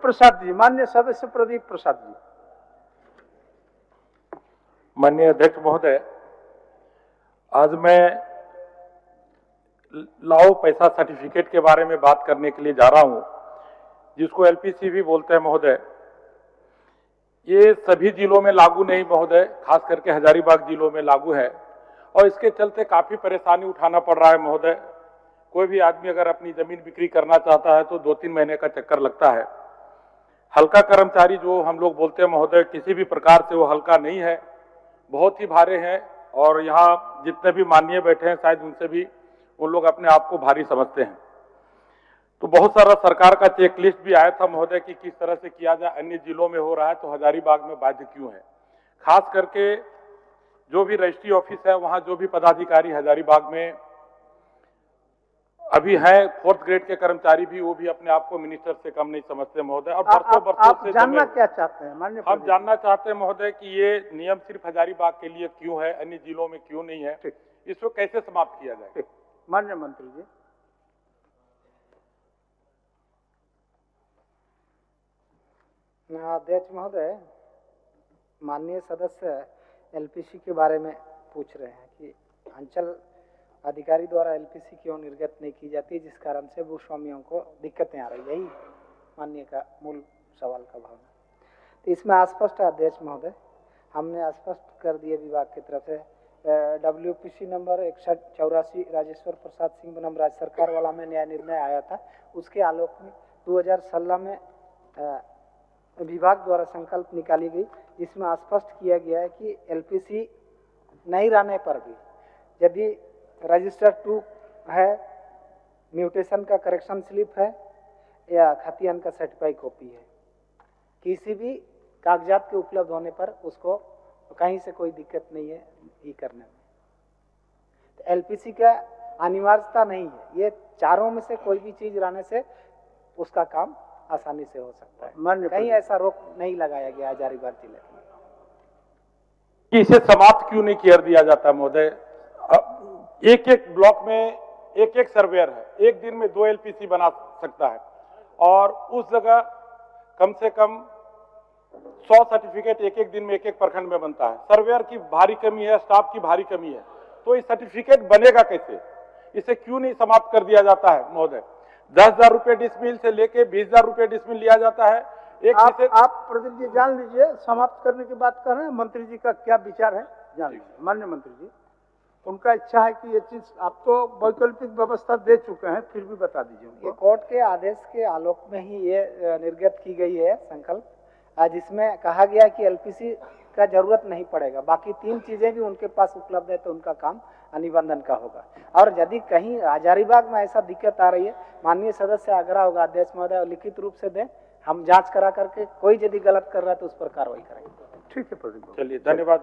प्रसाद जी, माननीय सदस्य प्रदीप प्रसाद जी। माननीय अध्यक्ष महोदय, आज मैं लाओ पैसा सर्टिफिकेट के बारे में बात करने के लिए जा रहा हूं, जिसको एलपीसी भी बोलते हैं महोदय। ये सभी जिलों में लागू नहीं महोदय, खास करके हजारीबाग जिलों में लागू है और इसके चलते काफी परेशानी उठाना पड़ रहा है महोदय। कोई भी आदमी अगर अपनी जमीन बिक्री करना चाहता है तो 2-3 महीने का चक्कर लगता है। हल्का कर्मचारी जो हम लोग बोलते हैं महोदय, किसी भी प्रकार से वो हल्का नहीं है, बहुत ही भारे हैं। और यहाँ जितने भी माननीय बैठे हैं शायद उनसे भी उन लोग अपने आप को भारी समझते हैं। तो बहुत सारा सरकार का चेक लिस्ट भी आया था महोदय कि किस तरह से किया जाए। अन्य जिलों में हो रहा है तो हजारीबाग में बाध्य क्यों है? खास करके जो भी रजिस्ट्री ऑफिस है, वहां जो भी पदाधिकारी हजारीबाग में अभी है, 4th ग्रेड के कर्मचारी भी, वो भी अपने आप को मिनिस्टर से कम नहीं समझते महोदय। और आप जानना क्या चाहते हैं माननीय? हम जानना चाहते हैं महोदय कि ये नियम सिर्फ हजारीबाग के लिए क्यों है, अन्य जिलों में क्यों नहीं है, इसको कैसे समाप्त किया जाए? माननीय मंत्री जी। अध्यक्ष महोदय, माननीय सदस्य एलपीसी के बारे में पूछ रहे हैं कि अंचल अधिकारी द्वारा एलपीसी क्यों निर्गत नहीं की जाती, जिस कारण से भूस्वामियों को दिक्कतें आ रही, यही माननीय का मूल सवाल का भाव है। तो इसमें अस्पष्ट है अध्यक्ष महोदय, हमने स्पष्ट कर दिए विभाग की तरफ से। WPC नंबर 6184 राजेश्वर प्रसाद सिंह बनाम राज्य सरकार वाला में न्याय निर्णय आया था। उसके आलोक में 2016 में विभाग द्वारा संकल्प निकाली गई, जिसमें स्पष्ट किया गया है कि एलपीसी नहीं रहने पर भी यदि रजिस्टर 2 है, म्यूटेशन का करेक्शन स्लिप है या खतियान का सर्टिफाइड कॉपी है, किसी भी कागजात के उपलब्ध होने पर उसको कहीं से कोई दिक्कत नहीं है ये करने में। तो एलपीसी का अनिवार्यता नहीं है, ये चारों में से कोई भी चीज रहने से उसका काम आसानी से हो सकता है। कहीं ऐसा रोक नहीं लगाया गया हजारीबाग जिले में। इसे समाप्त क्यों नहीं किया दिया जाता महोदय? एक एक ब्लॉक में एक एक सर्वेयर है, एक दिन में 2 एलपीसी बना सकता है और उस जगह कम से कम 100 सर्टिफिकेट एक एक दिन में एक एक प्रखंड में बनता है। सर्वेयर की भारी कमी है, स्टाफ की भारी कमी है, तो ये सर्टिफिकेट बनेगा कैसे? इसे क्यों नहीं समाप्त कर दिया जाता है महोदय? 10,000 रुपए डिसमिल से लेके 20,000 रुपए डिसमिल लिया जाता है। आप प्रदीप जी जान लीजिए, समाप्त करने की बात कर रहे हैं, मंत्री जी का क्या विचार है जान लीजिए। माननीय मंत्री जी, उनका इच्छा है कि ये चीज आप तो वैकल्पिक व्यवस्था दे चुके हैं, फिर भी बता दीजिए। ये कोर्ट के आदेश के आलोक में ही ये निर्गत की गई है संकल्प, जिसमें कहा गया कि एलपीसी का जरूरत नहीं पड़ेगा, बाकी 3 चीजें भी उनके पास उपलब्ध है तो उनका काम अनिबंधन का होगा। और यदि कहीं हजारीबाग में ऐसा दिक्कत आ रही है, माननीय सदस्य आग्रह होगा अध्यक्ष महोदय लिखित रूप से दें, हम जांच करा करके कोई यदि गलत कर रहा है तो उस पर कार्रवाई करेंगे। ठीक है प्रदीप, चलिए धन्यवाद।